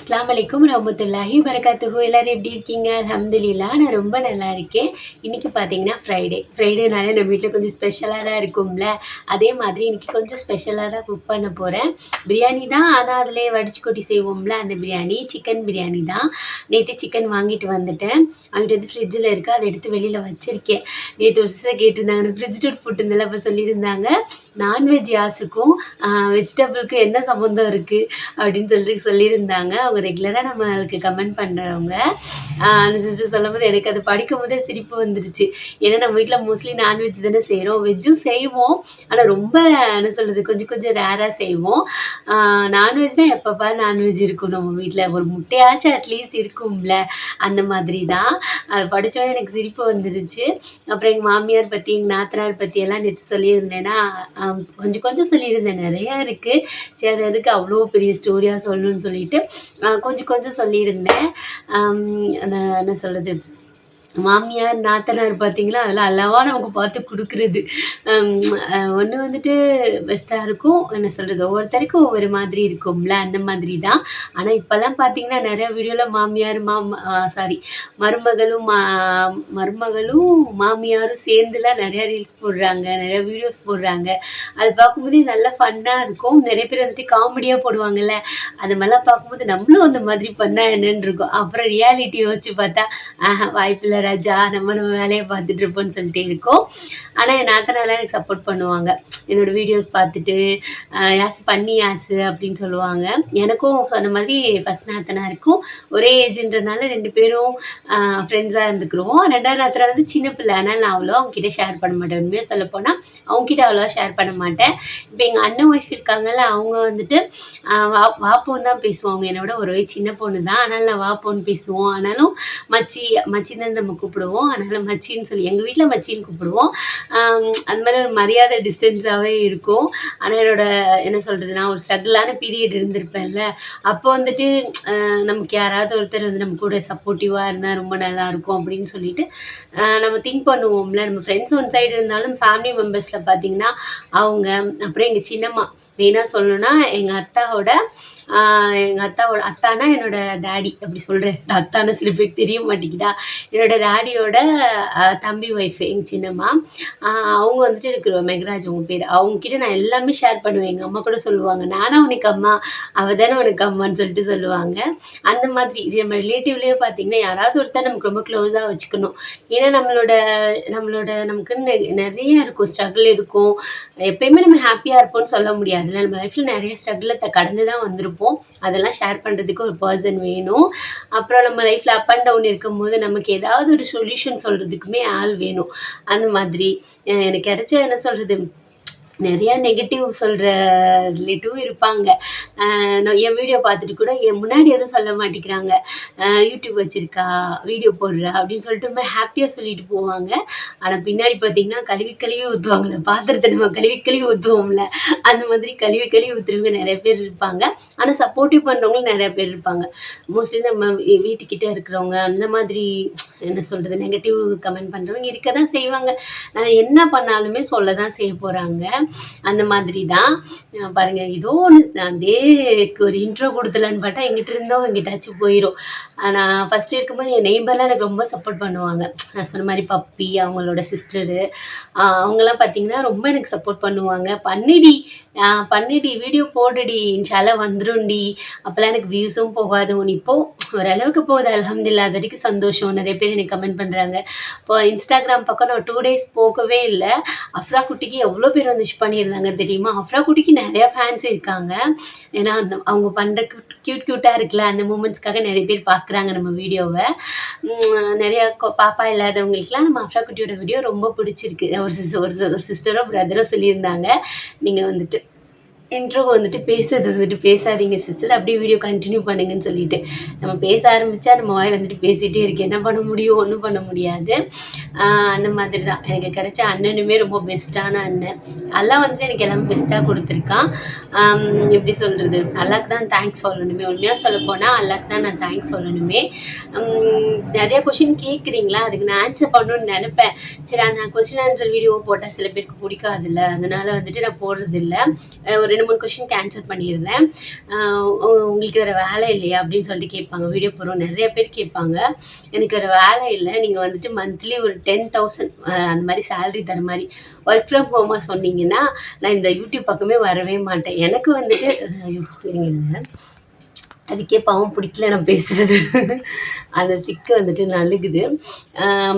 அஸ்ஸலாமு அலைக்கும் ரஹ்மத்துல்லாஹி வரகாத்துஹு. எல்லாரும் எப்படி இருக்கீங்க? அல்ஹம்துலில்லாஹ் நான் ரொம்ப நல்லா இருக்கேன். இன்றைக்கி பார்த்தீங்கன்னா ஃப்ரைடேனால நம்ம வீட்டில் கொஞ்சம் ஸ்பெஷலாக தான் இருக்கும்ல, அதே மாதிரி இன்றைக்கி கொஞ்சம் ஸ்பெஷலாக தான் குக் பண்ண போகிறேன். பிரியாணி தான், ஆனால் அதிலே வடிச்சு கொட்டி செய்வோம்ல அந்த பிரியாணி, சிக்கன் பிரியாணி தான். நேற்று சிக்கன் வாங்கிட்டு வந்துட்டேன். வாங்கிட்டு வந்து ஃப்ரிட்ஜில் இருக்குது, அதை எடுத்து வெளியில் வச்சுருக்கேன். நேற்று ஒரு சிஸ்டர் கேட்டிருந்தாங்க, ஃப்ரிட்ஜ் டூர் போட்டிருந்தேன், அப்போ சொல்லியிருந்தாங்க நான்வெஜ் யாஸுக்கும் வெஜிடபிளுக்கும் என்ன சம்மந்தம் இருக்குது அப்படின்னு சொல்லியிருந்தாங்க. அவங்க ரெகுலராக நம்மளுக்கு கமெண்ட் பண்ணுறவங்க. அந்த சிஸ்டர் சொல்லும்போது எனக்கு அது படிக்கும் போதே சிரிப்பு வந்துடுச்சு. ஏன்னா நம்ம வீட்டில் மோஸ்ட்லி நான்வெஜ் தானே செய்கிறோம், வெஜ்ஜும் செய்வோம், ஆனால் ரொம்ப என்ன சொல்கிறது கொஞ்சம் கொஞ்சம் ரேராக செய்வோம். நான்வெஜ்னால் எப்பப்பா நான்வெஜ் இருக்கும் நம்ம வீட்டில், ஒரு முட்டையாச்சும் அட்லீஸ்ட் இருக்கும்ல, அந்த மாதிரி தான். அது படித்தோடனே எனக்கு சிரிப்பு வந்துடுச்சு. அப்புறம் எங்கள் மாமியார் பற்றி, எங்கள் நாத்தனார் பற்றியெல்லாம் நேற்று சொல்லியிருந்தேன்னா கொஞ்சம் கொஞ்சம் சொல்லியிருந்தேன், நிறையா இருக்குது. சரி அது எதுக்கு அவ்வளோ பெரிய ஸ்டோரியாக சொல்லணும்னு சொல்லிட்டு கொஞ்சம் கொஞ்சம் சொல்லியிருந்தேன். அந்த என்ன சொல்கிறது, மாமியார் நாத்தனார் பார்த்தீங்களா, அதெல்லாம் அல்லாவா நமக்கு பார்த்து கொடுக்குறது. ஒன்று வந்துட்டு பெஸ்ட்டாக இருக்கும், என்ன சொல்கிறது, ஒவ்வொருத்தருக்கும் ஒவ்வொரு மாதிரி இருக்கும்ல, அந்த மாதிரி தான். ஆனால் இப்போல்லாம் பார்த்தீங்கன்னா நிறையா வீடியோவில் மாமியார் மருமகளும் மாமியாரும் சேர்ந்துலாம் நிறையா ரீல்ஸ் போடுறாங்க, நிறையா வீடியோஸ் போடுறாங்க. அது பார்க்கும்போது நல்லா ஃபன்னாக இருக்கும். நிறைய பேர் வந்துட்டு காமெடியாக போடுவாங்கல்ல, அந்த மாதிரிலாம் பார்க்கும்போது நம்மளும் அந்த மாதிரி பண்ணால் என்னன்னு இருக்கும். அப்புறம் ரியாலிட்டி யோசிச்சு பார்த்தா வாய்ப்பில்லை ராஜா, நம்ம வேலையை பார்த்துட்டு இருப்போம்னு சொல்லிட்டு இருக்கோம். ஆனால் என் நாத்தனாரெலாம் எனக்கு சப்போர்ட் பண்ணுவாங்க. என்னோடய வீடியோஸ் பார்த்துட்டு யாசு அப்படின்னு சொல்லுவாங்க. எனக்கும் சொன்ன மாதிரி ஃபஸ்ட் நாத்தனாருக்கும் ஒரே ஏஜ்ன்றனால 2 பேரும் ஃப்ரெண்ட்ஸாக இருந்துக்கிறோம். 2ஆவது நாத்தனார் வந்து சின்ன பிள்ளை, அதனால் நான் அவ்வளோ அவங்ககிட்ட ஷேர் பண்ண மாட்டேன். உண்மையாக சொல்லப்போனால் அவங்ககிட்ட அவ்வளோவா ஷேர் பண்ண மாட்டேன். இப்போ எங்கள் அண்ணன் ஒய்ஃப் இருக்காங்கல்ல, அவங்க வந்துட்டு வாப்போன்னு தான் பேசுவாங்க. என்னோட ஒரு வயசு சின்ன பொண்ணு தான், அதனால் நான் வாப்போன்னு பேசுவோம். ஆனாலும் மச்சி தான் நம்ம கூப்பிடுவோம், அதனால் மச்சின்னு சொல்லி எங்கள் வீட்டில் மச்சின்னு கூப்பிடுவோம். அந்த மாதிரி ஒரு மரியாதை டிஸ்டன்ஸாகவே இருக்கும். ஆனால் என்ன சொல்கிறது, நான் ஒரு ஸ்ட்ரகிளான பீரியட் இருந்திருப்பேன்ல, அப்போ வந்துட்டு நமக்கு யாராவது ஒருத்தர் வந்து நம்ம கூட சப்போர்ட்டிவாக இருந்தால் ரொம்ப நல்லாயிருக்கும் அப்படின்னு சொல்லிட்டு நம்ம திங்க் பண்ணுவோம்ல. நம்ம ஃப்ரெண்ட்ஸ் ஒன் சைடு இருந்தாலும் ஃபேமிலி மெம்பர்ஸில் பார்த்திங்கன்னா அவங்க, அப்புறம் எங்கள் சின்னம்மா, மெயினாக சொல்லணுன்னா எங்கள் அத்தானா என்னோட டேடி, அப்படி சொல்கிறேன். அத்தானா சில பேருக்கு தெரிய மாட்டேங்குதா, என்னோட டேடியோட தம்பி ஒய்ஃப் எங்கள் சின்னம்மா. அவங்க வந்துட்டு எனக்கு மெகராஜ் அவங்க பேர். அவங்கக்கிட்ட நான் எல்லாமே ஷேர் பண்ணுவேன். எங்கள் அம்மா கூட சொல்லுவாங்க, நானா உனக்கு அம்மா, அவள் தானே உனக்கு அம்மான்னு சொல்லிட்டு சொல்லுவாங்க. அந்த மாதிரி நம்ம ரிலேட்டிவ்லேயே பார்த்திங்கன்னா யாராவது ஒருத்தர் நமக்கு ரொம்ப க்ளோஸாக வச்சுக்கணும். ஏன்னா நமக்குன்னு நிறைய இருக்கும், ஸ்ட்ரகிள் இருக்கும். எப்பயுமே நம்ம ஹாப்பியாக இருப்போம்னு சொல்ல முடியாதுல்ல, நம்ம லைஃப்பில் நிறைய ஸ்ட்ரகிளை கடந்து தான் வந்திருப்போம். அதெல்லாம் ஷேர் பண்ணுறதுக்கு ஒரு பர்சன் வேணும். அப்புறம் நம்ம லைஃப்பில் அப் அண்ட் டவுன் இருக்கும்போது நமக்கு ஏதாவது ஒரு சொல்யூஷன் சொல்கிறதுக்குமே ஆள் வேணும். அந்த மாதிரி எனக்கு கிடைச்ச என்ன சொல்கிறது, நிறையா நெகட்டிவ் சொல்கிற ரிலேட்டிவும் இருப்பாங்க. நான் என் வீடியோ பார்த்துட்டு கூட என் முன்னாடி எதுவும் சொல்ல மாட்டேங்கிறாங்க, யூடியூப் வச்சுருக்கா, வீடியோ போடுறா அப்படின்னு சொல்லிட்டு ரொம்ப ஹாப்பியாக சொல்லிட்டு போவாங்க. ஆனால் பின்னாடி பார்த்திங்கன்னா கழுவி ஊற்றுவாங்களே, பாத்திரத்தை நம்ம கழுவி ஊற்றுவோம்ல, அந்த மாதிரி கழுவி ஊற்றுறவங்க நிறைய பேர் இருப்பாங்க. ஆனால் சப்போர்ட்டிவ் பண்ணுறவங்களும் நிறையா பேர் இருப்பாங்க. மோஸ்ட்லி நம்ம வீட்டுக்கிட்ட இருக்கிறவங்க அந்த மாதிரி என்ன சொல்கிறது, நெகட்டிவ் கமெண்ட் பண்ணுறவங்க இருக்க தான் செய்வாங்க. நான் என்ன பண்ணாலுமே சொல்ல தான் செய்ய போகிறாங்க. அந்த மாதிரி தான் பாருங்கள். ஏதோ ஒன்று நான் ஒரு இன்ட்ரோ கொடுத்துலான்னு பார்த்தா எங்கிட்ட இருந்தோம் எங்கிட்டாச்சும் போயிடும். நான் ஃபஸ்ட்டு இருக்கும்போது என் நெய்பர்லாம் எனக்கு ரொம்ப சப்போர்ட் பண்ணுவாங்க. நான் சொன்ன மாதிரி பப்பி, அவங்களோட சிஸ்டரு, அவங்களாம் பார்த்திங்கன்னா ரொம்ப எனக்கு சப்போர்ட் பண்ணுவாங்க. பண்ணிடி வீடியோ போடுடி, இன்ஷால்லா வந்துடும்டி. அப்போல்லாம் எனக்கு வியூஸும் போகாது, இப்போது ஓரளவுக்கு போகுது அல்ஹம்துலில்லாஹ். அது வரைக்கும் சந்தோஷம். நிறைய பேர் எனக்கு கமெண்ட் பண்ணுறாங்க. இப்போ இன்ஸ்டாகிராம் பக்கம் நான் 2 days போகவே இல்லை. அஃப்ரா குட்டிக்கு எவ்வளோ பேர் வந்து விஷ் பண்ணியிருந்தாங்க தெரியுமா? அஃப்ரா குட்டிக்கு நிறையா ஃபேன்ஸ் இருக்காங்க. ஏன்னா அவங்க பண்ணுற க்யூட்டாக இருக்குல்ல, அந்த மூமெண்ட்ஸ்க்காக நிறைய பேர் பார்க்குறாங்க நம்ம வீடியோவை. நிறையா பாப்பா இல்லாதவங்களுக்குலாம் நம்ம அஃப்ரா குட்டியோட வீடியோ ரொம்ப பிடிச்சிருக்கு. ஒரு சிஸ்டரோ பிரதரோ சொல்லியிருந்தாங்க, நீங்கள் வந்துட்டு இன்ட்ரோ வந்துட்டு பேசுறது வந்துட்டு பேசாதீங்க சிஸ்டர், அப்படியே வீடியோ கண்டினியூ பண்ணுங்கன்னு சொல்லிட்டு. நம்ம பேச ஆரம்பித்தா நம்ம வாய் வந்துட்டு பேசிகிட்டே இருக்கு, என்ன பண்ண முடியும், ஒன்றும் பண்ண முடியாது. அந்த மாதிரி தான் எனக்கு கிடைச்ச அண்ணனுமே ரொம்ப பெஸ்ட்டான அண்ணன். அல்லாஹ் வந்துட்டு எனக்கு எல்லாமே பெஸ்ட்டாக கொடுத்துருக்கான். எப்படி சொல்கிறது, அல்லாஹ்க்கு தான் தேங்க்ஸ் சொல்லணுமே. உண்மையாக சொல்லப்போனால் அல்லாஹ்க்கு தான் நான் தேங்க்ஸ் சொல்லணுமே. நிறையா கொஷின் கேட்குறீங்களா, அதுக்கு நான் ஆன்சர் பண்ணணுன்னு நினப்பேன். சரி, அந்த கொஷின் ஆன்சர் வீடியோ போட்டால் சில பேருக்கு பிடிக்காதுல்ல, அதனால் வந்துட்டு நான் போடுறதில்ல. ஒரு 3 கொஸ்டினுக்கு ஆன்சர் பண்ணியிருந்தேன். உங்களுக்கு வேறு வேலை இல்லையா அப்படின்னு சொல்லிட்டு கேட்பாங்க. வீடியோ போடுறோம் நிறைய பேர் கேட்பாங்க. எனக்கு வேறு வேலை இல்லை, நீங்கள் வந்துட்டு மந்த்லி ஒரு 10,000 அந்த மாதிரி சேலரி தர மாதிரி ஒர்க் ஃப்ரம் ஹோமாக சொன்னீங்கன்னா நான் இந்த யூடியூப் பக்கமே வரவே மாட்டேன். எனக்கு வந்துட்டு இருங்க, அதுக்கே பாவம் பிடிக்கல நான் பேசுகிறது. அந்த ஸ்டிக்கு வந்துட்டு நலுகுது.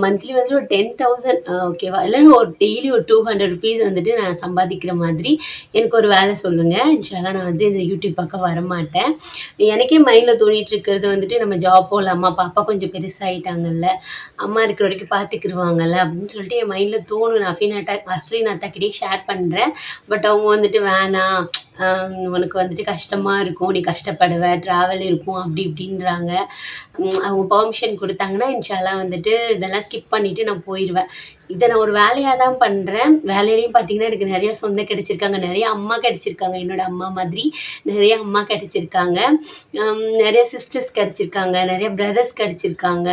மந்த்லி வந்துட்டு ஒரு 10,000 ஓகேவா, இல்லைன்னா ஒரு டெய்லி ஒரு 200 ருபீஸ் வந்துட்டு நான் சம்பாதிக்கிற மாதிரி எனக்கு ஒரு வேலை சொல்லுங்கள். இன்ஷால்லா நான் வந்து இந்த யூடியூப் பக்கம் வரமாட்டேன். எனக்கே மைண்டில் தோணிட்டு இருக்கிறது வந்துட்டு நம்ம ஜாப் போகலாமா, பாப்பா கொஞ்சம் பெருசாகிட்டாங்கல்ல, அம்மா இருக்கிற வரைக்கும் பார்த்துக்கிருவாங்கல்ல அப்படின்னு சொல்லிட்டு என் மைண்டில் தோணும். நான் அஃப்ரீன் அத்தாக்கிட்டே ஷேர் பண்ணுறேன். பட் அவங்க வந்துட்டு வேணாம், உனக்கு வந்துட்டு கஷ்டமாக இருக்கும், நீ கஷ்டப்படுவ, ட்ராவல் இருக்கும் அப்படி இப்படின்றாங்க. அவங்க பெர்மிஷன் கொடுத்தாங்கன்னா இன்ஷால்லா வந்துட்டு இதெல்லாம் ஸ்கிப் பண்ணிவிட்டு நான் போயிடுவேன். இதை நான் ஒரு வேலையாக தான் பண்ணுறேன். வேலையிலையும் பார்த்தீங்கன்னா எனக்கு நிறைய சொந்தம் கிடச்சிருக்காங்க, நிறைய அம்மா கிடச்சிருக்காங்க, என்னோடய அம்மா மாதிரி நிறைய அம்மா கிடச்சிருக்காங்க, நிறைய சிஸ்டர்ஸ் கிடச்சிருக்காங்க, நிறைய பிரதர்ஸ் கிடச்சிருக்காங்க.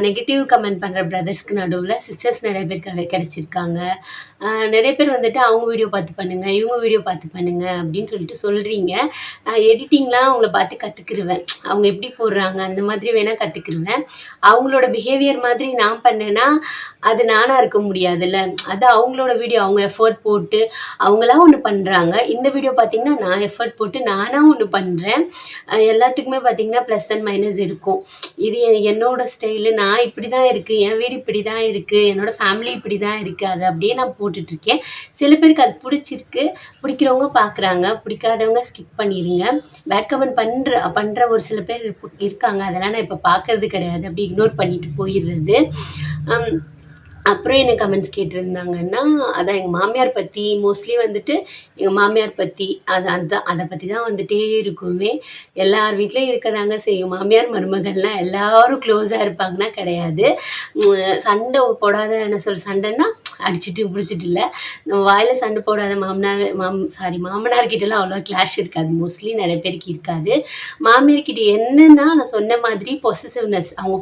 நெகட்டிவ் கமெண்ட் பண்ணுற பிரதர்ஸ்க்கு நடுவில் சிஸ்டர்ஸ் நிறைய பேர் கிடச்சிருக்காங்க. நிறைய பேர் வந்துட்டு அவங்க வீடியோ பார்த்து பண்ணுங்கள், இவங்க வீடியோ பார்த்து பண்ணுங்கள் அப்படின்னு சொல்லிட்டு சொல்கிறீங்க. எடிட்டிங்லாம் அவங்கள பார்த்து கற்றுக்குருவேன். அவங்க எப்படி போடுறாங்க அந்த மாதிரி வேணால் கற்றுக்குருவேன். அவங்களோட பிஹேவியர் மாதிரி நான் பண்ணேன்னா அது நானாக இருக்க முடியாதுல்ல. அது அவங்களோட வீடியோ, அவங்க எஃபர்ட் போட்டு அவங்களா ஒன்று பண்ணுறாங்க. இந்த வீடியோ பார்த்திங்கன்னா நான் எஃபர்ட் போட்டு நானாக ஒன்று பண்ணுறேன். எல்லாத்துக்குமே பார்த்திங்கன்னா ப்ளஸ் அண்ட் மைனஸ் இருக்கும். இது என்னோடய ஸ்டைலு, நான் இப்படி தான் இருக்குது, என் வீடு இப்படி தான் இருக்குது, என்னோடய ஃபேமிலி இப்படி தான் இருக்குது, அதை அப்படியே நான் போட்டுட்ருக்கேன். சில பேருக்கு அது பிடிச்சிருக்கு, பிடிக்கிறவங்க பார்க்குறாங்க, பிடிக்காதவங்க ஸ்கிப் பண்ணிடுங்க. பேக் கமெண்ட் பண்ணுற ஒரு சில பேர் இருக்காங்க, அதெல்லாம் நான் இப்போ பார்க்கறது கிடையாது, அப்படி இக்னோர் பண்ணிட்டு போயிடுறது. அப்புறம் என்ன கமெண்ட்ஸ் கேட்டிருந்தாங்கன்னா, அதான் எங்கள் மாமியார் பற்றி மோஸ்ட்லி வந்துட்டு எங்கள் மாமியார் பற்றி அதை பற்றி தான் வந்துகிட்டே இருக்குமே. எல்லார் வீட்லேயும் இருக்கதாங்க செய்யும். மாமியார் மருமகள்லாம் எல்லோரும் க்ளோஸாக இருப்பாங்கன்னா கிடையாது. சண்டை போடாத, என்ன சண்டைன்னா அடிச்சுட்டு பிடிச்சிட்டு இல்லை, நம்ம வாயில் சண்டை போடாத மாமனார்கிட்டலாம் அவ்வளோ கிளாஷ் இருக்காது. மோஸ்ட்லி நிறைய பேருக்கு இருக்காது. மாமியார்கிட்ட என்னென்னா நான் சொன்ன மாதிரி பொசசிவ்னஸ், அவங்க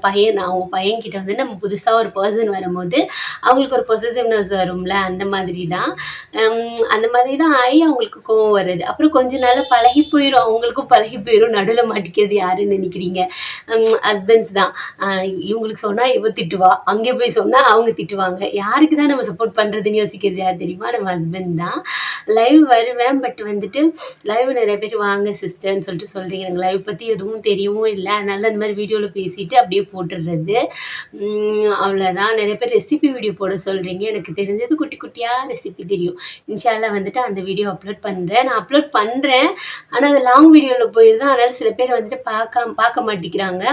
பையன்கிட்ட வந்து நம்ம புதுசாக ஒரு பர்சன் வரும்போது அவங்களுக்கு ஒரு பொசசிவ்னஸ் வரும்ல, அந்த மாதிரி தான் ஆகி அவங்களுக்கு கோவம் வருது. அப்புறம் கொஞ்ச நாள் பழகி போயிடும், அவங்களுக்கும் பழகி போயிடும். நடுவில் மாட்டிக்கிறது யாருன்னு நினைக்கிறீங்க? ஹஸ்பண்ட்ஸ் தான். இவங்களுக்கு சொன்னால் இவ திட்டுவா, அங்கே போய் சொன்னால் அவங்க திட்டுவாங்க. யாருக்கு தான் நம்ம சப்போர்ட் பண்ணுறதுன்னு யோசிக்கிறது யார் தெரியுமா? நம்ம ஹஸ்பண்ட் தான். லைவ் வருவேன், பட் வந்துட்டு லைவ் நிறைய பேர் வாங்க சிஸ்டர்ன்னு சொல்லிட்டு சொல்கிறீங்க. எனக்கு லைவ் பற்றி எதுவும் தெரியவும் இல்லை, அதனால அந்த மாதிரி வீடியோவில் பேசிட்டு அப்படியே போட்டுடுறது, அவ்வளோதான். நிறைய பேர் ரெசிபி வீடியோ போட சொல்கிறீங்க. எனக்கு தெரிஞ்சது குட்டி குட்டியாக ரெசிபி தெரியும். இன்ஷால்லா வந்துட்டு அந்த வீடியோ அப்லோட் பண்ணுறேன். நான் அப்லோட் பண்ணுறேன், ஆனால் அது லாங் வீடியோவில் போயிடுது. அதனால் சில பேர் வந்துட்டு பார்க்க மாட்டேங்கிறாங்க.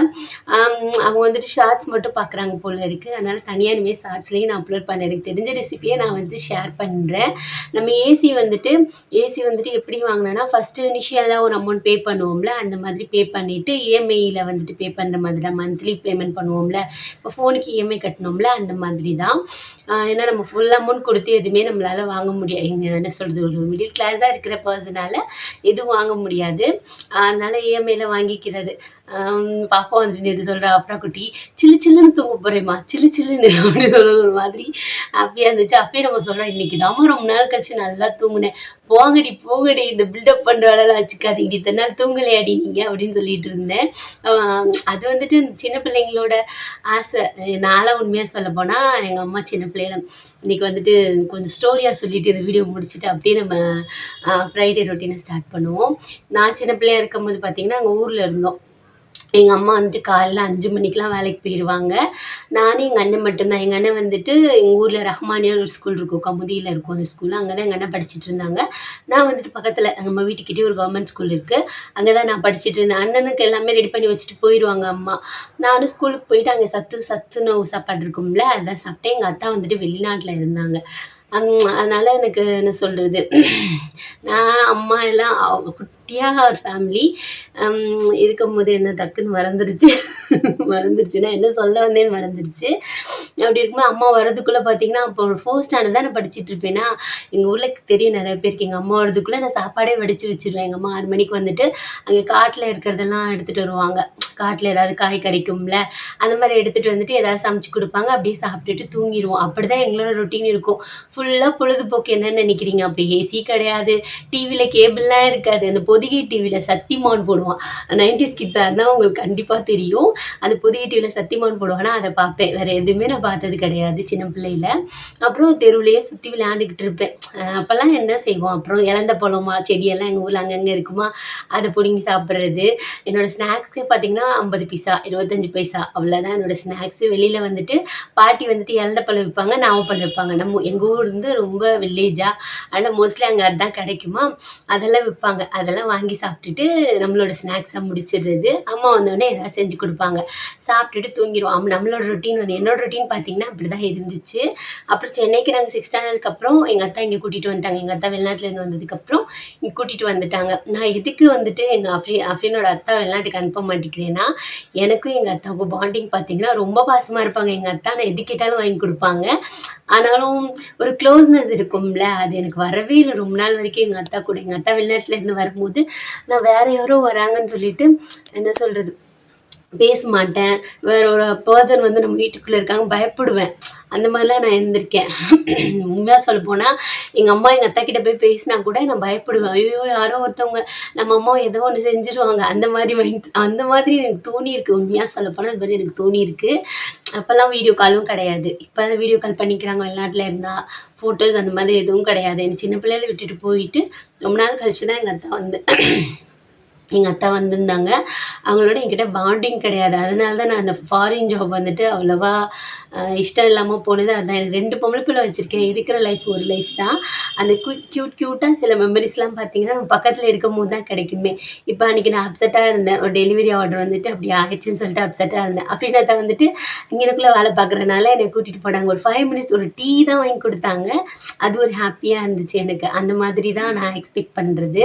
அவங்க வந்துட்டு ஷார்ட்ஸ் மட்டும் பார்க்குறாங்க போல இருக்குது. அதனால் தனியாக இனிமேல் ஷார்ட்ஸ்லேயும் நான் அப்லோட் பண்ணேன். எனக்கு தெரிஞ்ச ரெசிபியை நான் வந்து ஷேர் பண்ணுறேன். நம்ம ஏசி வந்துட்டு எப்படி வாங்கினேன்னா, ஃபஸ்ட்டு இனிஷியலாக ஒரு அமௌண்ட் பே பண்ணுவோம்ல, அந்த மாதிரி பே பண்ணிவிட்டு இஎம்ஐயில் வந்துட்டு பே பண்ணுற மாதிரி தான். மந்த்லி பேமெண்ட் பண்ணுவோம்ல, இப்போ ஃபோனுக்கு இஎம்ஐ கட்டணும்ல, அந்த மாதிரி தான். ஏன்னா நம்ம ஃபுல் அமௌண்ட் கொடுத்து எதுவுமே நம்மளால் வாங்க முடியாது. இங்கே என்ன சொல்கிறது, ஒரு மிடில் கிளாஸாக இருக்கிற பர்சனால் எதுவும் வாங்க முடியாது. அதனால் இஎம்ஐயில் வாங்கிக்கிறது. பாப்பா வந்துட்டு இது சொல்கிற அப்புறா குட்டி சில்லுன்னு தூங்க போகிறேம்மா, சில்லுன்னு அப்படின்னு சொல்கிறது ஒரு மாதிரி ஹாப்பியாக இருந்துச்சு. அப்படியே நம்ம சொல்கிறோம், இன்றைக்கி தாம்மா ரொம்ப நாள் கழிச்சு நல்லா தூங்குனேன். போங்கடி இந்த பில்டப் பண்ணுற வேலைலாம் வச்சுக்காதீங்க, இத்தனை நாள் தூங்கலையாடி நீங்கள் அப்படின்னு சொல்லிட்டு இருந்தேன். அது வந்துட்டு சின்ன பிள்ளைங்களோட ஆசை. நான்லாம் உண்மையாக சொல்ல போனால் எங்கள் அம்மா சின்ன பிள்ளையில இன்றைக்கி வந்துட்டு கொஞ்சம் ஸ்டோரியாக சொல்லிவிட்டு இந்த வீடியோ முடிச்சுட்டு அப்படியே நம்ம ஃப்ரைடே ரொட்டீனை ஸ்டார்ட் பண்ணுவோம். நான் சின்ன பிள்ளையாக இருக்கும்போது பார்த்திங்கன்னா அங்கே ஊரில் இருந்தோம். எங்கள் அம்மா வந்துட்டு காலைல 5 மணிக்கெலாம் வேலைக்கு போயிடுவாங்க. நானும் எங்கள் அண்ணன் மட்டும்தான். எங்கள் அண்ணன் வந்துட்டு எங்கள் ஊரில் ரஹ்மானியான்னு ஒரு ஸ்கூல் இருக்கும், கமுதியில் இருக்கும் அந்த ஸ்கூல். அங்கே தான் எங்கள் அண்ணன் படிச்சுட்டு இருந்தாங்க. நான் வந்துட்டு பக்கத்தில் நம்ம வீட்டுக்கிட்டே ஒரு கவர்மெண்ட் ஸ்கூல் இருக்குது, அங்கே தான் நான் படிச்சுட்டு இருந்தேன். அண்ணனுக்கு எல்லாமே ரெடி பண்ணி வச்சுட்டு போயிடுவாங்க அம்மா. நானும் ஸ்கூலுக்கு போயிட்டு அங்கே சத்துணவு சாப்பாடு இருக்கும்ல, அதான் சாப்பிட்டேன். எங்கள் அத்தா வந்துட்டு வெளிநாட்டில் இருந்தாங்க. அதனால் எனக்கு என்ன சொல்கிறது, நான் அம்மா எல்லாம் குட்டியாக ஒரு ஃபேமிலி இருக்கும்போது என்ன டக்குன்னு மறந்துருச்சுன்னா என்ன சொல்ல வந்தேன்னு மறந்துருச்சு. அப்படி இருக்கும்போது அம்மா வரதுக்குள்ளே பார்த்தீங்கன்னா, அப்போ 4th ஸ்டாண்டர்ட் தான் நான் படிச்சுட்டு இருப்பேனா, எங்கள் ஊரில் தெரியும் நிறைய பேருக்கு. எங்கள் அம்மா வரதுக்குள்ளே நான் சாப்பாடே வடித்து வச்சுருவேன். எங்கள் அம்மா 6 மணிக்கு வந்துட்டு அங்கே காட்டில் இருக்கிறதெல்லாம் எடுத்துகிட்டு வருவாங்க. காட்டில் ஏதாவது காய் கிடைக்கும்ல, அந்த மாதிரி எடுத்துகிட்டு வந்துட்டு ஏதாவது சமைச்சு கொடுப்பாங்க. அப்படியே சாப்பிட்டுட்டு தூங்கிடுவோம். அப்படி தான் எங்களோட ரொட்டீன் இருக்கும். ஃபுல்லாக பொழுதுபோக்கு என்னன்னு நினைக்கிறீங்க? அப்போ ஏசி கிடையாது, டிவியில் கேபிள்லாம் இருக்காது. அந்த பொதிகை டிவியில் சக்திமான் போடுவான். 90s கிட்ஸாக இருந்தால் உங்களுக்கு கண்டிப்பாக தெரியும். அந்த பொதிகை டிவியில் சக்திமான் போடுவானா, அதை பார்ப்பேன். வேறு எதுவுமே நான் பார்த்தது கிடையாது சின்ன பிள்ளையில. அப்புறம் தெருவுலேயே சுற்றி விளையாண்டுக்கிட்டு இருப்பேன். அப்போல்லாம் என்ன செய்வோம், அப்புறம் இலந்த பழமா செடியெல்லாம் எங்கள் ஊரில் அங்கங்கே இருக்குமா, அதை பிடுங்கி சாப்பிட்றது. என்னோடய ஸ்நாக்ஸே பார்த்திங்கன்னா 50 பைசா 25 பைசா அவ்வளோதான் என்னோடய ஸ்நாக்ஸு. வெளியில் வந்துட்டு பாட்டி வந்துட்டு இலந்த பழம் விற்பாங்க, நாவப்பழம் விற்பாங்க. எங்கள் ஊர் வந்து ரொம்ப வில்லேஜாக, அதனால் மோஸ்ட்லி அங்கே அதுதான் கிடைக்குமா, அதெல்லாம் விற்பாங்க. அதெல்லாம் வாங்கி சாப்பிட்டுட்டு நம்மளோட ஸ்நாக்ஸாக முடிச்சிடுறது. அம்மா வந்தோடனே ஏதாவது செஞ்சு கொடுப்பாங்க, சாப்பிட்டுட்டு தூங்கிடுவோம். நம்மளோட ரொட்டீன் வந்து என்னோட ரொட்டீன் பார்த்திங்கன்னா அப்படி தான் இருந்துச்சு. அப்புறம் சென்னைக்கு நாங்கள் 6th ஸ்டாண்டர்டுக்கு அப்புறம் எங்கள் அத்தா இங்கே கூட்டிகிட்டு வந்துட்டாங்க. எங்கள் அத்தா வெளிநாட்டிலேருந்து வந்ததுக்கப்புறம் இங்கே கூட்டிகிட்டு வந்துட்டாங்க. நான் எதுக்கு வந்துட்டு எங்கள் அஃப்ரீனோட அத்தா வெளிநாட்டுக்கு அனுப்ப மாட்டேங்கிறேன்னா, எனக்கும் எங்கள் அத்தாவுக்கும் பாண்டிங் பார்த்திங்கன்னா ரொம்ப பாசமாக இருப்பாங்க. எங்கள் அத்தா நான் எது கேட்டாலும் வாங்கி கொடுப்பாங்க. ஆனாலும் ஒரு க்ளோஸ்னஸ் இருக்கும்ல, அது எனக்கு வரவே இல்லை ரொம்ப நாள் வரைக்கும் எங்கள் அத்தா கூட. எங்கள் அத்தா வெளிநாட்டிலேருந்து வரும்போது நான் வேறு யாரோ வராங்கன்னு சொல்லிட்டு என்ன சொல்கிறது, பேச மாட்டேன். வேற ஒரு பர்சன் வந்து நம்ம வீட்டுக்குள்ளே இருக்காங்க பயப்படுவேன். அந்த மாதிரிலாம் நான் இருந்திருக்கேன். உண்மையாக சொல்லப்போனால் எங்கள் அம்மா எங்கள் அத்தா கிட்ட போய் பேசினா கூட நான் பயப்படுவேன். ஐயோ யாரோ ஒருத்தவங்க நம்ம அம்மாவை ஏதோ ஒன்று செஞ்சுருவாங்க, அந்த மாதிரி எனக்கு தோணியிருக்கு. உண்மையாக சொல்லப்போனால் அது மாதிரி எனக்கு தோணியிருக்கு. அப்போல்லாம் வீடியோ காலும் கிடையாது. இப்போ தான் வீடியோ கால் பண்ணிக்கிறாங்க வெளிநாட்டில் இருந்தால். ஃபோட்டோஸ் அந்த மாதிரி எதுவும் கிடையாது. எனக்கு சின்ன பிள்ளையில விட்டுட்டு போயிட்டு ரொம்ப நாள் கழிச்சு தான் எங்கள் அத்தா வந்திருந்தாங்க. அவங்களோட என்கிட்ட பாண்டிங் கிடையாது. அதனால தான் நான் அந்த ஃபாரின் ஜாப் வந்துட்டு அவ்வளோவா இஷ்டம் இல்லாமல் போனது அதுதான். எனக்கு 2 பொம்பளை பிள்ளை வச்சுருக்கேன். இருக்கிற லைஃப் ஒரு லைஃப் தான். அந்த க்யூட்டாக சில மெமரிஸ்லாம் பார்த்தீங்கன்னா நம்ம பக்கத்தில் இருக்கும்போது தான் கிடைக்குமே. இப்போ அன்றைக்கி நான் அப்செட்டாக இருந்தேன். ஒரு டெலிவரி ஆர்டர் வந்துட்டு அப்படி ஆயிடுச்சுன்னு சொல்லிட்டு அப்செட்டாக இருந்தேன். அப்படின்னா வந்துட்டு இங்கனக்குள்ளே வேலை பார்க்குறனால என்னை கூட்டிகிட்டு போனாங்க. ஒரு 5 மினிட்ஸ் ஒரு டீ தான் வாங்கி கொடுத்தாங்க. அது ஒரு ஹாப்பியாக இருந்துச்சு எனக்கு. அந்த மாதிரி தான் நான் எக்ஸ்பெக்ட் பண்ணுறது.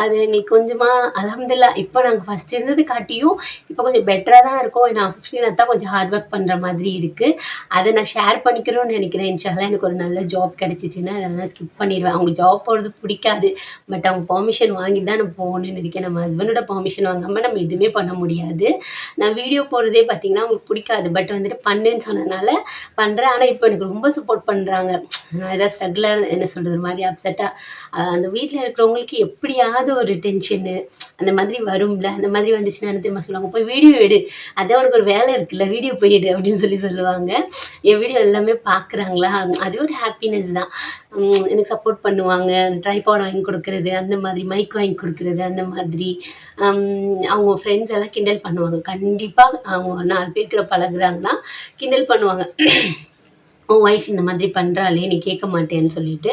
அது எங்களுக்கு கொஞ்சமாக அல்ஹம்துலில்லாஹ் இப்போ நாங்கள் ஃபஸ்ட் இருந்தது காட்டியும் இப்போ கொஞ்சம் பெட்டராக தான் இருக்கோம். நான் 15 தான் கொஞ்சம் ஹார்ட் ஒர்க் பண்ணுற மாதிரி இருக்குது. அதை நான் ஷேர் பண்ணிக்கிறோன்னு நினைக்கிறேன். இன்ஷால்லா எனக்கு ஒரு நல்ல ஜாப் கிடச்சிச்சின்னா அதெல்லாம் ஸ்கிப் பண்ணிடுவேன். அவங்க ஜாப் போகிறது பிடிக்காது, பட் அவங்க பெர்மிஷன் வாங்கி தான் நான் போகணுன்னு இருக்கேன். நம்ம ஹஸ்பண்டோட பெர்மிஷன் வாங்காமல் நம்ம எதுவுமே பண்ண முடியாது. நான் வீடியோ போடுறதே பார்த்திங்கன்னா அவங்களுக்கு பிடிக்காது, பட் வந்துட்டு பண்ணுன்னு சொன்னதுனால பண்ணுறேன். ஆனால் இப்போ எனக்கு ரொம்ப சப்போர்ட் பண்ணுறாங்க. நான் ஏதாவது ஸ்ட்ரகிளாக என்ன சொல்கிறது மாதிரி அப்செட்டாக அந்த வீட்டில் இருக்கிறவங்களுக்கு எப்படியாவது ஒரு டென்ஷனு அந்த மாதிரி வரும்ல, அந்த மாதிரி வந்துச்சுன்னா என்ன தெரியுமா சொல்லுவாங்க, போய் வீடியோ எடு, அதான் உனக்கு ஒரு வேலை இருக்குல்ல, வீடியோ போய் எடு அப்படின்னு சொல்லுவாங்க. என் வீடியோ எல்லாமே பார்க்குறாங்களா, அது ஒரு ஹாப்பினஸ் தான். எனக்கு சப்போர்ட் பண்ணுவாங்க. ட்ரைபாட் வாங்கி கொடுக்குறது, அந்த மாதிரி மைக் வாங்கி கொடுக்குறது, அந்த மாதிரி அவங்க ஃப்ரெண்ட்ஸ் எல்லாம் கிண்டல் பண்ணுவாங்க. கண்டிப்பாக அவங்க 4 பேர்கிட்ட பழகுறாங்கன்னா கிண்டல் பண்ணுவாங்க. உன் ஒய்ஃப் இந்த மாதிரி பண்ணுறாளே நீ கேட்க மாட்டேன்னு சொல்லிட்டு.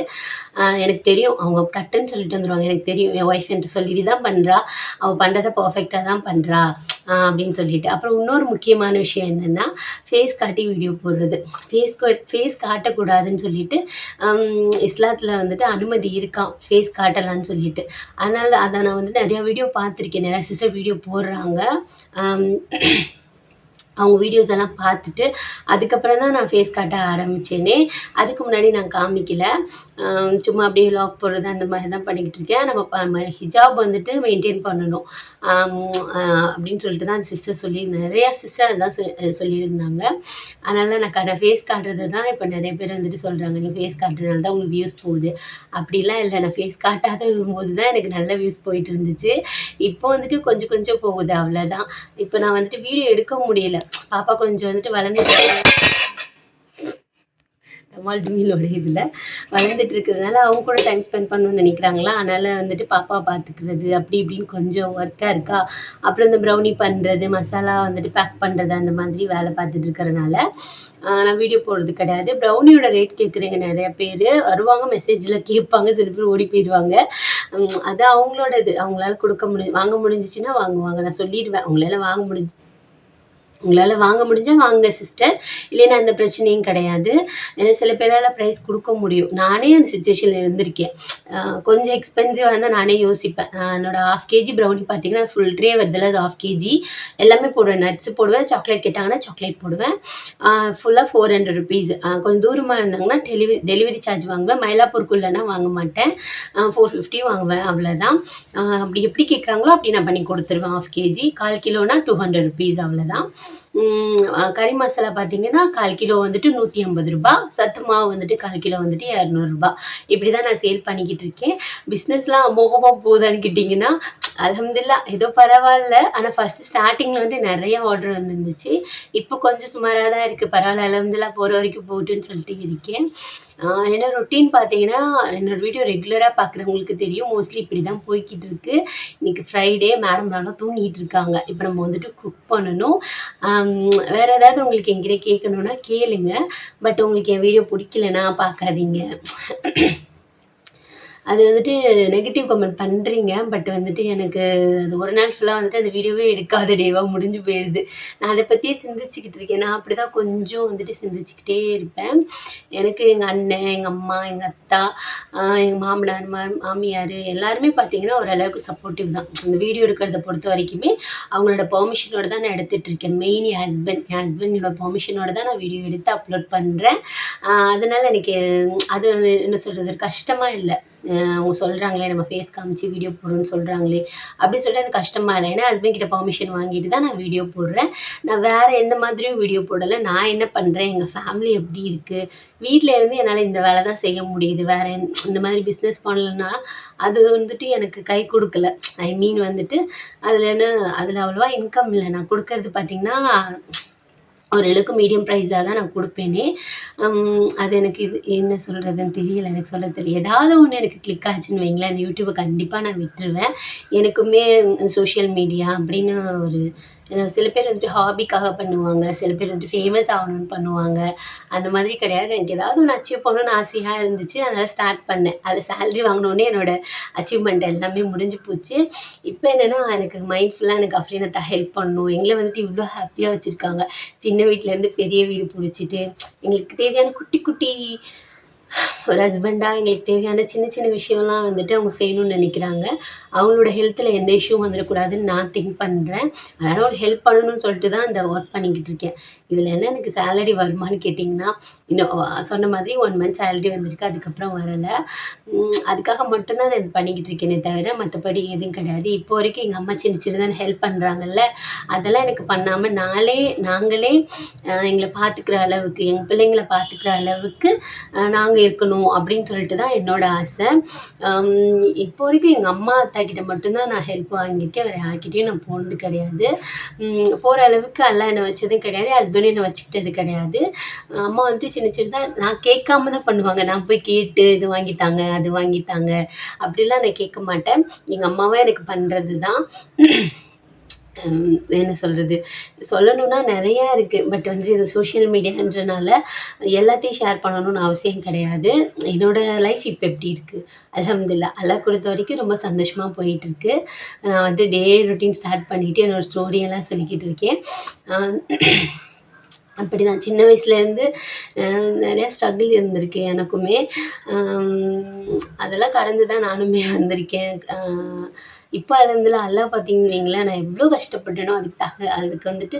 எனக்கு தெரியும் அவங்க டட்டுன்னு சொல்லிட்டு வந்துடுவாங்க. எனக்கு தெரியும் என் ஒய்ஃப் என்கிட்ட சொல்லிட்டு தான் பண்ணுறா, அவள் பண்ணுறத பர்ஃபெக்டாக தான் பண்ணுறா அப்படின்னு சொல்லிட்டு. அப்புறம் இன்னொரு முக்கியமான விஷயம் என்னென்னா, ஃபேஸ் காட்டி வீடியோ போடுறது. ஃபேஸ் காட்டக்கூடாதுன்னு சொல்லிட்டு இஸ்லாத்தில் வந்துட்டு அனுமதி இருக்கான் ஃபேஸ் காட்டலான்னு சொல்லிட்டு. அதனால அதை நான் வந்து நிறையா வீடியோ பார்த்துருக்கேன். நிறையா சிஸ்டர் வீடியோ போடுறாங்க. அவங்க வீடியோஸ் எல்லாம் பார்த்துட்டு அதுக்கப்புறம் தான் நான் ஃபேஸ் காட்ட ஆரம்பித்தேனே. அதுக்கு முன்னாடி நான் காமிக்கல. சும்மா அப்படியே விலாக் போடுறது அந்த மாதிரி தான் பண்ணிக்கிட்டு இருக்கேன். நம்ம ஹிஜாப் வந்துட்டு மெயின்டைன் பண்ணணும் அப்படின்னு சொல்லிட்டு தான் அந்த சிஸ்டர் நிறையா சிஸ்டர் அதான் சொல்லியிருந்தாங்க. அதனால நான் ஃபேஸ் காட்டுறது தான் இப்போ நிறைய பேர் வந்துட்டு சொல்கிறாங்க, நீ ஃபேஸ் காட்டுறதுனால தான் உங்களுக்கு வியூஸ் போகுது. அப்படிலாம் இல்லை, நான் ஃபேஸ் காட்டாத போது தான் எனக்கு நல்ல வியூஸ் போயிட்டு இருந்துச்சு. இப்போ வந்துட்டு கொஞ்சம் கொஞ்சம் போகுது, அவ்வளோதான். இப்போ நான் வந்துட்டு வீடியோ எடுக்க முடியல. பாப்பா கொஞ்சம் வந்துட்டு வளர்ந்துட்டு டமால்டுமிலோட இதில் வளர்ந்துட்டு இருக்கிறதுனால அவங்க கூட டைம் ஸ்பெண்ட் பண்ணணும்னு நினைக்கிறாங்களா, அதனால் வந்துட்டு பாப்பா பார்த்துக்கிறது அப்படி இப்படின்னு கொஞ்சம் ஒர்க்காக இருக்கா. அப்புறம் இந்த ப்ரௌனி பண்ணுறது, மசாலா வந்துட்டு பேக் பண்ணுறது, அந்த மாதிரி வேலை பார்த்துட்டு இருக்கிறனால நான் வீடியோ போடுறது கிடையாது. ப்ரௌனியோட ரேட் கேட்குறீங்க நிறையா பேர் வருவாங்க, மெசேஜில் கேட்பாங்க, சில பேர் ஓடி போயிடுவாங்க. அது அவங்களோட இது, அவங்களால வாங்க முடிஞ்சிச்சுன்னா வாங்குவாங்க. நான் சொல்லிடுவேன் அவங்களால உங்களால் வாங்க முடிஞ்சால் வாங்க சிஸ்டர், இல்லைன்னா அந்த பிரச்சனையும் கிடையாது. ஏன்னா சில பேரால் ப்ரைஸ் கொடுக்க முடியும். நானே அந்த சுச்சுவேஷனில் இருந்திருக்கேன். கொஞ்சம் எக்ஸ்பென்சிவாக இருந்தால் நானே யோசிப்பேன். என்னோட 1/2 கேஜி ப்ரௌனி பார்த்தீங்கன்னா ஃபுல் ட்ரே வருதுல்ல, அது 1/2 கேஜி எல்லாமே போடுவேன். நட்ஸ் போடுவேன், சாக்லேட் கேட்டாங்கன்னா சாக்லேட் போடுவேன். ஃபுல்லாக 400 ருபீஸ். கொஞ்சம் தூரமாக இருந்தாங்கன்னா டெலிவரி சார்ஜ் வாங்குவேன். மயிலாப்பூருக்குள்ளனா வாங்க மாட்டேன். 450 வாங்குவேன், அவ்வளோதான். அப்படி எப்படி கேட்குறாங்களோ அப்படி நான் பண்ணி கொடுத்துருவேன். 1/2 கேஜி 1/4 கிலோனா 200 ருபீஸ், அவ்வளோதான். கறி மசாலா பார்த்தீங்கன்னா 1/4 கிலோ வந்துட்டு 150 ரூபா. சத்து மாவு வந்துட்டு 1/4 கிலோ வந்துட்டு 200 ரூபா. இப்படி தான் நான் சேல் பண்ணிக்கிட்டு இருக்கேன். பிஸ்னஸ்லாம் அமோகமாக போகுதான்னு கேட்டிங்கன்னா, அல்ஹம்துலில்லாஹ் ஏதோ பரவாயில்ல. ஆனால் ஃபஸ்ட்டு ஸ்டார்டிங்கில் வந்து நிறைய ஆர்டர் வந்துருந்துச்சு. இப்போ கொஞ்சம் சுமாராக தான் இருக்குது. பரவாயில்ல, அல்ஹம்துலில்லாஹ் போகிற வரைக்கும் போட்டுன்னு சொல்லிட்டு இருக்கேன். என்னோட ரொட்டீன் பார்த்தீங்கன்னா, என்னோட வீடியோ ரெகுலராக பார்க்குறவங்களுக்கு தெரியும். மோஸ்ட்லி இப்படி தான் போய்க்கிட்டு இருக்கு. இன்றைக்கி ஃப்ரைடே, மேடம் நல்லா தூங்கிட்டு இருக்காங்க. இப்போ நம்ம வந்துட்டு குக் பண்ணணும். வேறு ஏதாவது உங்களுக்கு என்கிட்ட கேட்கணுன்னா கேளுங்க. பட் உங்களுக்கு என் வீடியோ பிடிக்கலன்னா பார்க்காதீங்க. அது வந்துட்டு நெகட்டிவ் கமெண்ட் பண்ணுறீங்க. பட் வந்துட்டு எனக்கு அது ஒரு நாள் ஃபுல்லாக வந்துட்டு அந்த வீடியோவே எடுக்காத டேவாக முடிஞ்சு போயிடுது. நான் அதை பற்றியே சிந்திச்சுக்கிட்டு இருக்கேன். நான் அப்படி தான் கொஞ்சம் வந்துட்டு சிந்திச்சுக்கிட்டே இருப்பேன். எனக்கு எங்கள் அண்ணன், எங்கள் அம்மா, எங்கள் அத்தா, எங்கள் மாமனார், மாமியார் எல்லாருமே பார்த்தீங்கன்னா ஓரளவுக்கு சப்போர்ட்டிவ் தான். அந்த வீடியோ எடுக்கிறத பொறுத்த வரைக்குமே அவங்களோட பெர்மிஷனோட தான் நான் எடுத்துகிட்ருக்கேன். மெயின் என் ஹஸ்பண்டோட பெர்மிஷனோட தான் நான் வீடியோ எடுத்து அப்லோட் பண்ணுறேன். அதனால் எனக்கு அது என்ன சொல்கிறது, கஷ்டமாக இல்லை. அவங்க சொல்கிறாங்களே நம்ம ஃபேஸ் காமிச்சு வீடியோ போடுறோன்னு சொல்கிறாங்களே அப்படின்னு சொல்லிட்டு எனக்கு கஷ்டமாக இல்லை. ஏன்னா ஹஸ்பண்ட் கிட்ட பெர்மிஷன் வாங்கிட்டு தான் நான் வீடியோ போடுறேன். நான் வேறு எந்த மாதிரியும் வீடியோ போடலை. நான் என்ன பண்ணுறேன், எங்கள் ஃபேமிலி எப்படி இருக்குது, வீட்டில் இருந்து என்னால் இந்த வேலை தான் செய்ய முடியுது. வேறு இந்த மாதிரி பிஸ்னஸ் பண்ணலன்னா அது வந்துட்டு எனக்கு கை கொடுக்கல. ஐ மீன் வந்துட்டு அதில் அவ்வளோவா இன்கம் இல்லை. நான் கொடுக்கறது பார்த்திங்கன்னா ஓரளவுக்கு மீடியம் ப்ரைஸாக தான் நான் கொடுப்பேனே. அது எனக்கு இது என்ன சொல்கிறதுன்னு தெரியல. எனக்கு சொல்ல தெரியல. ஏதாவது ஒன்று எனக்கு கிளிக் ஆச்சுன்னு வைங்களேன், அந்த யூடியூபை கண்டிப்பாக நான் விட்டுருவேன். எனக்குமே சோஷியல் மீடியா அப்படின்னு ஒரு சில பேர் வந்துட்டு ஹாபிக்காக பண்ணுவாங்க. சில பேர் வந்துட்டு ஃபேமஸ் ஆகணும்னு பண்ணுவாங்க. அந்த மாதிரி கிடையாது. எனக்கு ஏதாவது ஒன்று அச்சீவ் பண்ணணும்னு ஆசையாக இருந்துச்சு. அதனால் ஸ்டார்ட் பண்ணேன். அதில் சேலரி வாங்கினோடனே என்னோடய அச்சீவ்மெண்ட் எல்லாமே முடிஞ்சு போச்சு. இப்போ என்னென்னா எனக்கு மைண்ட் ஃபுல்லாக எனக்கு அஃப்ரீனத்தா ஹெல்ப் பண்ணணும். எங்களை வந்துட்டு இவ்வளோ ஹாப்பியாக வச்சுருக்காங்க. சின்ன வீட்டிலேருந்து பெரிய வீடு பிடிச்சிட்டு எங்களுக்கு தேவையான குட்டி குட்டி ஒரு ஹஸ்பண்டாக எங்களுக்கு தேவையான சின்ன சின்ன விஷயம்லாம் வந்துட்டு அவங்க செய்யணும்னு நினைக்கிறாங்க. அவங்களோட ஹெல்த்தில் எந்த இஷ்யூவும் வந்துடக்கூடாதுன்னு நான் திங்க் பண்ணுறேன். அதனால் ஒரு ஹெல்ப் பண்ணணும்னு சொல்லிட்டு தான் இந்த ஒர்க் பண்ணிக்கிட்டு இருக்கேன். இதில் என்ன எனக்கு சேலரி வருமானு கேட்டிங்கன்னா, இன்னும் சொன்ன மாதிரி 1 மந்த் சேலரி வந்திருக்கு. அதுக்கப்புறம் வரலை. அதுக்காக மட்டும்தான் நான் இது பண்ணிக்கிட்டு இருக்கேனே தவிர மற்றபடி எதுவும் கிடையாது. இப்போ வரைக்கும் எங்கள் அம்மா சின்ன சின்னதாக ஹெல்ப் பண்ணுறாங்கல்ல, அதெல்லாம் எனக்கு பண்ணாமல் நாங்களே எங்களை பார்த்துக்கிற அளவுக்கு, எங்கள் பிள்ளைங்களை பார்த்துக்கிற அளவுக்கு நாங்கள் இருக்கணும் அப்படின்னு சொல்லிட்டு தான் என்னோட ஆசை. இப்போ வரைக்கும் எங்கள் அம்மா அத்தா கிட்ட மட்டும்தான் நான் ஹெல்ப் வாங்கியிருக்கேன். வேறு யார்கிட்டையும் நான் போனது கிடையாது. போகிற அளவுக்கு எல்லாம் என்னை வச்சதும் கிடையாது. ஹஸ்பண்டும் என்னை வச்சுக்கிட்டது கிடையாது. அம்மா வந்துட்டு சின்ன சின்னதாக நான் கேட்காம தான் பண்ணுவாங்க. நான் போய் கேட்டு இது வாங்கித்தாங்க, அது வாங்கித்தாங்க அப்படிலாம் நான் கேட்க மாட்டேன். எங்கள் அம்மாவே எனக்கு பண்ணுறது தான். என்ன சொல்கிறது, சொல்லணுன்னா நிறையா இருக்குது. பட் வந்து இது சோஷியல் மீடியான்றனால எல்லாத்தையும் ஷேர் பண்ணணும்னு அவசியம் கிடையாது. என்னோடய லைஃப் இப்போ எப்படி இருக்குது, அல்ஹம்துலில்லாஹ் அல்லாஹ் கொடுத்த வரைக்கும் ரொம்ப சந்தோஷமாக போயிட்டுருக்கு. நான் வந்து டே ரொட்டீன் ஸ்டார்ட் பண்ணிவிட்டு என்னோடய ஸ்டோரியெல்லாம் சொல்லிக்கிட்டு இருக்கேன். அப்படி தான் சின்ன வயசுலேருந்து நிறையா ஸ்ட்ரகிள் இருந்திருக்கு எனக்குமே. அதெல்லாம் கடந்து தான் நானுமே வந்திருக்கேன். இப்போ அல்ஹம்துலில்லாஹ் அல்லாஹ் பார்த்தீங்கன்னு வைங்களேன், நான் எவ்வளோ கஷ்டப்பட்டேனோ அதுக்கு வந்துட்டு